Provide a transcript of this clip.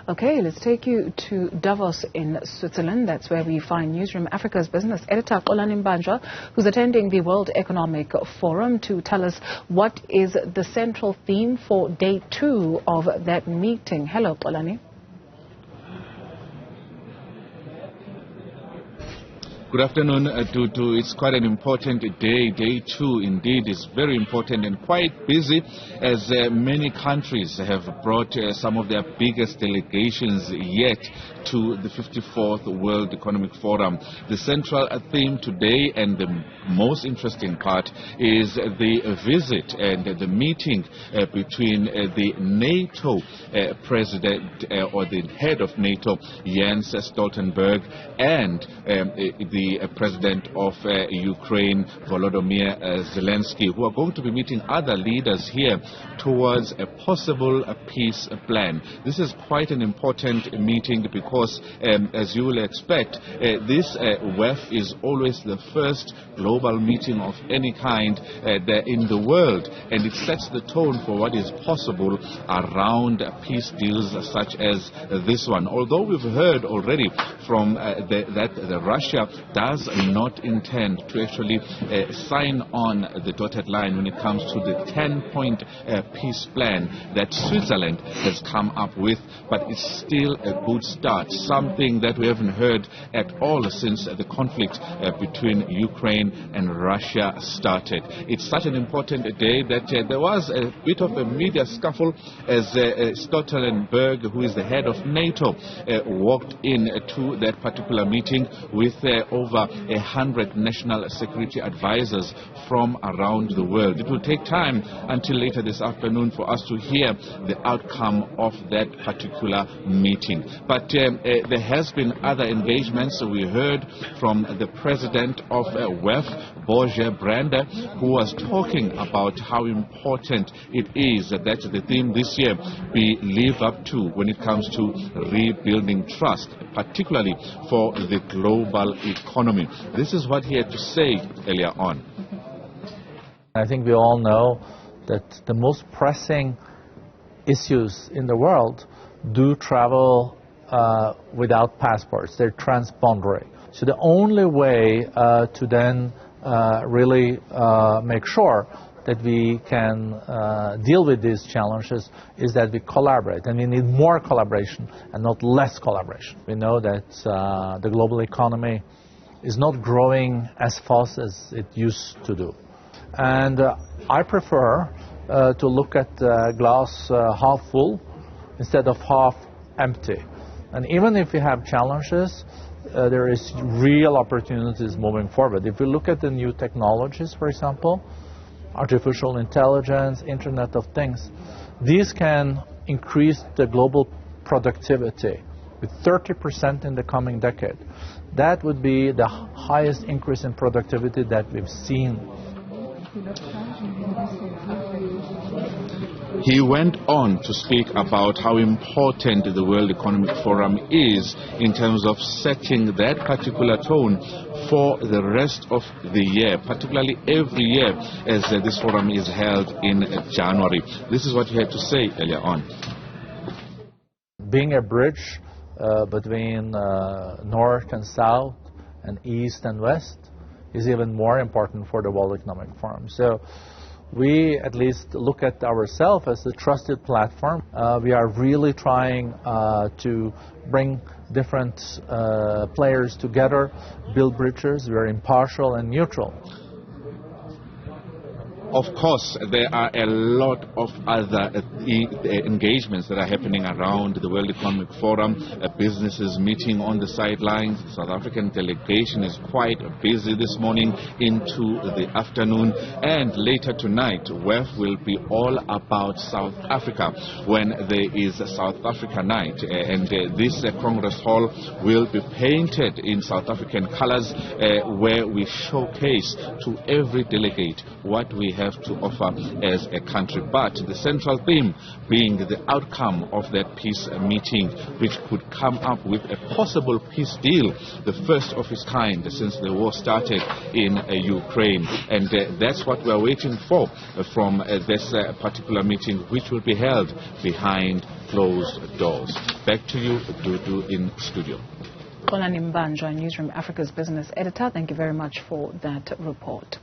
Okay, let's take you to Davos in Switzerland. That's where we find Newzroom Africa's business editor Xolani Mbanjwa, who's attending the World Economic Forum, to tell us what is the central theme for day 2 of that meeting. Hello, Xolani. Good afternoon, Tutu. It's quite an important day. Day 2 indeed is very important and quite busy, as many countries have brought some of their biggest delegations yet to the 54th World Economic Forum. The central theme today, and the most interesting part, is the visit and the meeting between the NATO president or the head of NATO, Jens Stoltenberg, and the president of Ukraine, Volodymyr Zelensky, who are going to be meeting other leaders here towards a possible peace plan. This is quite an important meeting because, as you will expect, this WEF is always the first global meeting of any kind in the world, and it sets the tone for what is possible around peace deals such as this one. Although we've heard already from that Russia does not intend to actually sign on the dotted line when it comes to the 10-point peace plan that Switzerland has come up with, but it's still a good start, something that we haven't heard at all since the conflict between Ukraine and Russia started. It's such an important day that there was a bit of a media scuffle as Stoltenberg, who is the head of NATO, walked in to that particular meeting with over 100 national security advisors from around the world. It will take time until later this afternoon for us to hear the outcome of that particular meeting. But there has been other engagements. So we heard from the president of WEF, Borja Branda, who was talking about how important it is that the theme this year be live up to when it comes to rebuilding trust, particularly for the global economy. This is what he had to say earlier on. I think we all know that the most pressing issues in the world do travel without passports. They're transboundary. So the only way to then really make sure that we can deal with these challenges is that we collaborate, and we need more collaboration and not less collaboration. We know that the global economy is not growing as fast as it used to do. And I prefer to look at the glass half full instead of half empty. And even if we have challenges, there is real opportunities moving forward. If we look at the new technologies, for example, artificial intelligence, Internet of Things, these can increase the global productivity with 30% in the coming decade. That would be the highest increase in productivity that we've seen. He went on to speak about how important the World Economic Forum is in terms of setting that particular tone for the rest of the year, particularly every year as this forum is held in January. This is what he had to say earlier on. Being a bridge between north and south and east and west is even more important for the World Economic Forum. So we at least look at ourselves as a trusted platform. We are really trying to bring different players together, build bridges. We are impartial and neutral. Of course, there are a lot of other engagements that are happening around the World Economic Forum. Businesses meeting on the sidelines. The South African delegation is quite busy this morning into the afternoon. And later tonight, WEF will be all about South Africa when there is a South Africa night. And this Congress Hall will be painted in South African colors, where we showcase to every delegate what we have to offer as a country. But the central theme being the outcome of that peace meeting, which could come up with a possible peace deal, the first of its kind since the war started in Ukraine. And that's what we're waiting for from this particular meeting, which will be held behind closed doors. Back to you, Dudu, in studio. Xolani Mbanjwa, Newzroom Africa's business editor, thank you very much for that report.